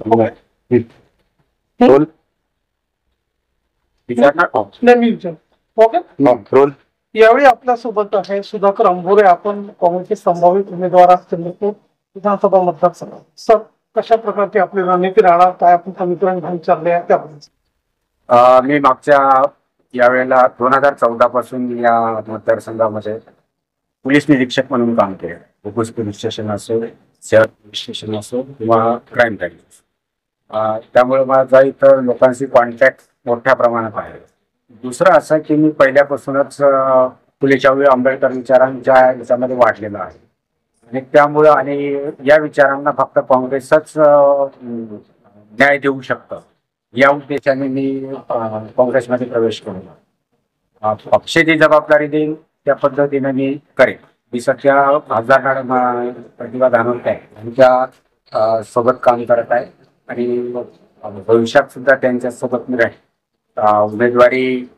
Role okay. Role यावेळी आपल्या सोबत आहे सुधाकर अंभोरे. आपण काँग्रेसचे संभावित उमेदवार असतील विधानसभा मतदारसंघ. सर, कशा प्रकारची आपली रणनीती राहणार, काय आपण समीकरण घेऊन चालले आहे त्याबद्दल? मी मागच्या यावेळेला 2014 पासून या मतदारसंघामध्ये पोलीस निरीक्षक म्हणून काम केले. पोलीस स्टेशन असो, शहर पोलीस स्टेशन असो किंवा क्राईम ब्रँच. त्यामुळे माझा इथं लोकांशी कॉन्टॅक्ट मोठ्या प्रमाणात आहे. दुसरं असं की मी पहिल्यापासूनच फुले शाहू आंबेडकर विचारांच्या याच्यामध्ये वाढलेला आहे आणि त्यामुळं आणि या विचारांना फक्त काँग्रेसच न्याय देऊ शकतं या उद्देशाने मी काँग्रेसमध्ये प्रवेश केला. पक्षाची जबाबदारी देईन त्या पद्धतीने मी करेन. मी सध्या खासदार प्रतिभा धानोरकर यांच्या सोबत काम करत आहे आणि भविष्यात सुद्धा त्यांच्या सोबत मी राहील. उमेदवारी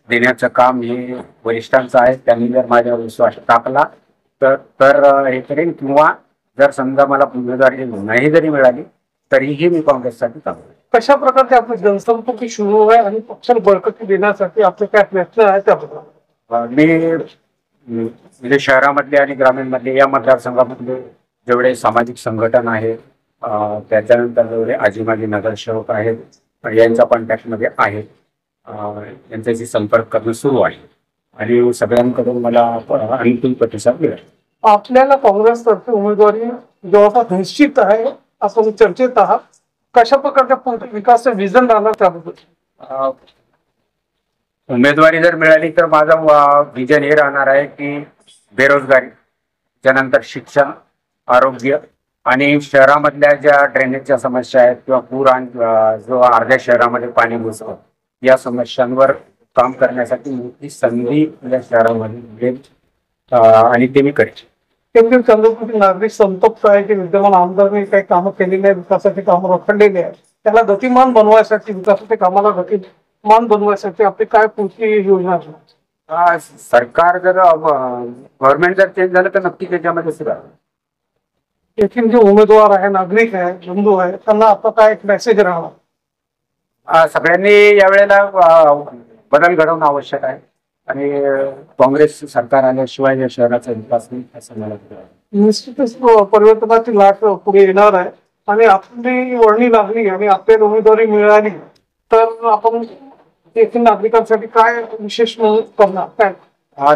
देण्याचं काम हे वरिष्ठांचं आहे. त्यांनी जर माझ्यावर विश्वास टाकला तर हे करेन, किंवा जर समजा मला उमेदवारी नाही जरी मिळाली तरीही मी काँग्रेससाठी काम करेन. कशा प्रकारचे आपली जनसंपर्क सुरू आहे आणि पक्षाला बळकटी देण्यासाठी आपले काय प्रयत्न आहे त्याबद्दल? मी म्हणजे शहरामधले आणि ग्रामीणमधले या मतदारसंघामधले जेवढे सामाजिक संघटन आहे, त्याच्यानंतर जेवढे आजीमाजी नगरसेवक आहेत यांच्या कॉन्टॅक्टमध्ये आहेत, यांच्याशी संपर्क करणं सुरू आहे आणि सगळ्यांकडून मला अनुकूल प्रतिसाद मिळेल. आपल्याला काँग्रेसतर्फे उमेदवारी जवळपास निश्चित आहे असं चर्चेत आहात. कशा प्रकारच्या विकासाचं विजन राहणार त्याबद्दल? उमेदवारी जर मिळाली तर माझा विजन हे राहणार आहे की बेरोजगारी, त्यानंतर शिक्षण, आरोग्य आणि शहरामधल्या ज्या ड्रेनेजच्या समस्या आहेत किंवा पूर आणि जो अर्ध्या शहरामध्ये पाणी घुसतं या समस्यांवर काम करण्यासाठी मोठी संधी या शहरामध्ये मिळेल आणि ते मी करेन. केंद्रीय चंद्रपूरचे नागरिक संतप्त आहे की विद्यमान आमदारांनी काही कामं केलेली आहे, विकासाची कामं रखडलेली आहे, त्याला गतिमान बनवायसाठी, विकासाच्या कामाला गतिमान बनवायसाठी आपली काय पुढची योजना असणार? सरकार जर गव्हर्नमेंट जर चेंज झालं तर नक्की त्याच्यामध्ये सुद्धा येथील जे उमेदवार आहे, नागरिक आहे, बंधू आहे, त्यांना आता काय एक मेसेज राहणार? सगळ्यांनी यावेळेला बदल घडवणं आवश्यक आहे आणि काँग्रेस सरकार आल्याशिवाय या शहराचा विकास नाही असं मला वाटतं. निश्चितच परिवर्तनाची लाट पुढे येणार आहे आणि आपली वर्णी लागली आणि आपल्याला उमेदवारी मिळाली तर आपण येथील नागरिकांसाठी काय विशेष मदत करणार? काय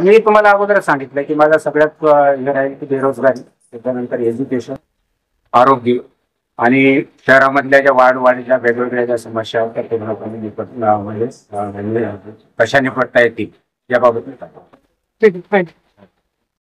मी तुम्हाला अगोदर सांगितलं की माझा सगळ्यात हे राहील की बेरोजगारी, त्याच्यानंतर एज्युकेशन, आरोग्य आणि शहरामधल्या ज्या वाढीच्या वेगवेगळ्या ज्या समस्या आहेत त्या पूर्णपणे म्हणजे कशा निपटता येतील याबाबत मी ठीक आहे. थँक्यू.